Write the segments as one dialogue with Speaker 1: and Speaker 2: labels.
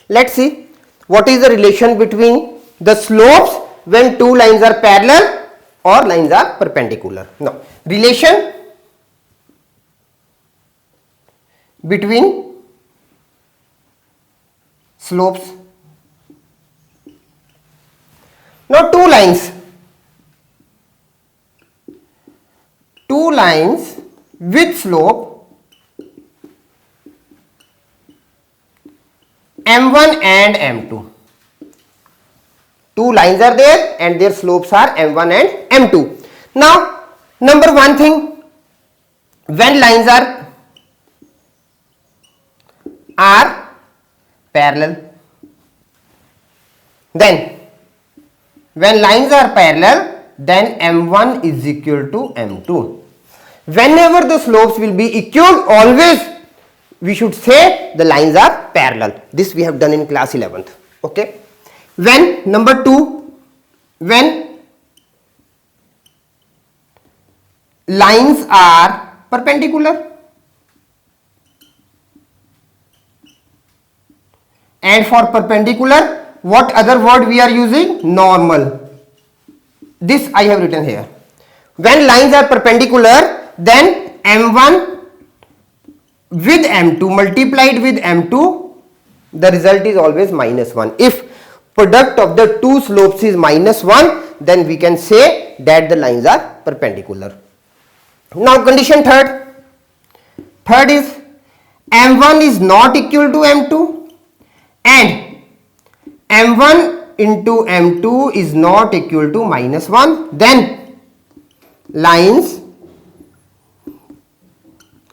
Speaker 1: Let's see what is the relation between the slopes when two lines are parallel or lines are perpendicular. Now, relation between slopes. Now, two lines with slope m1 and m2. Two lines are there and their slopes are m1 and m2. Now, number one thing, when lines are parallel, then when lines are parallel, then m1 is equal to m2. Whenever the slopes will be equal, always we should say the lines are parallel. This we have done in class 11th. Okay. When number 2, when lines are perpendicular, and for perpendicular, what other word we are using? Normal. This I have written here. When lines are perpendicular, then m1 with m2 multiplied with m2, the result is always -1. If product of the two slopes is -1, then we can say that the lines are perpendicular. Now condition third is m1 is not equal to m2 and m1 into m2 is not equal to -1, then lines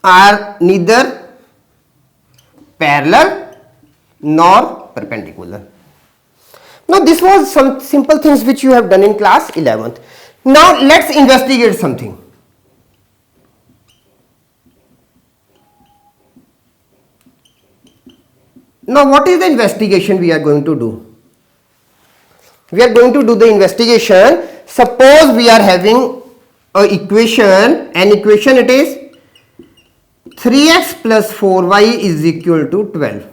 Speaker 1: are neither parallel nor perpendicular. Now this was some simple things which you have done in class 11th. Now let's investigate something. Now what is the investigation we are going to do? We are going to do the investigation. Suppose we are having an equation it is 3x plus 4y is equal to 12.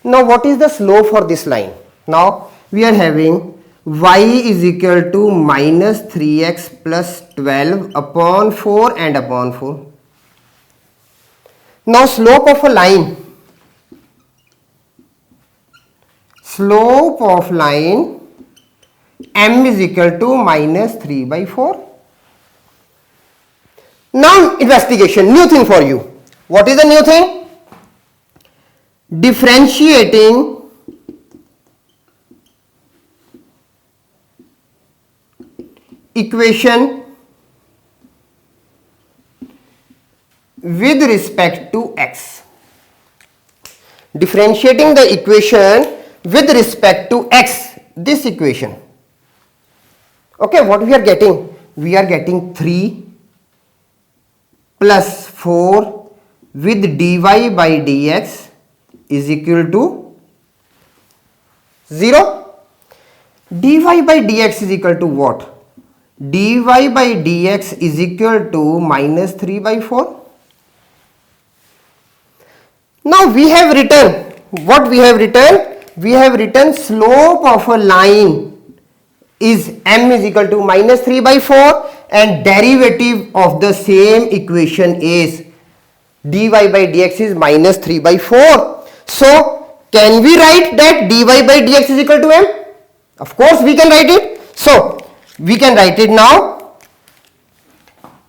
Speaker 1: Now what is the slope for this line? Now we are having y is equal to minus 3x plus 12 upon 4 and upon 4. Now slope of a line m is equal to minus 3 by 4. Now investigation, new thing for you. What is the new thing? Differentiating equation with respect to x. Differentiating the equation with respect to x, this equation. Okay, what we are getting? We are getting 3 plus 4 with dy by dx is equal to 0. Dy by dx is equal to what? Dy by dx is equal to minus 3 by 4. Now we have written, what we have written? We have written slope of a line is m is equal to minus 3 by 4 and derivative of the same equation is dy by dx is minus 3 by 4. So can we write that dy by dx is equal to m? Of course we can write it. So we can write it now.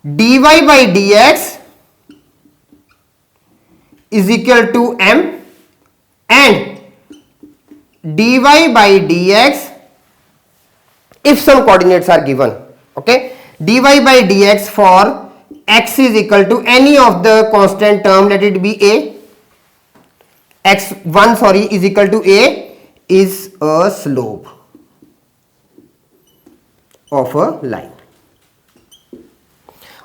Speaker 1: Dy by dx is equal to m and dy by dx, if some coordinates are given, okay, dy by dx for x is equal to any of the constant term, let it be a, x1 is equal to a, is a slope of a line,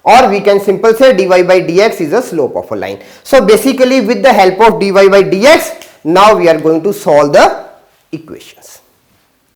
Speaker 1: or we can simply say dy by dx is a slope of a line. So basically with the help of dy by dx, now we are going to solve the equations.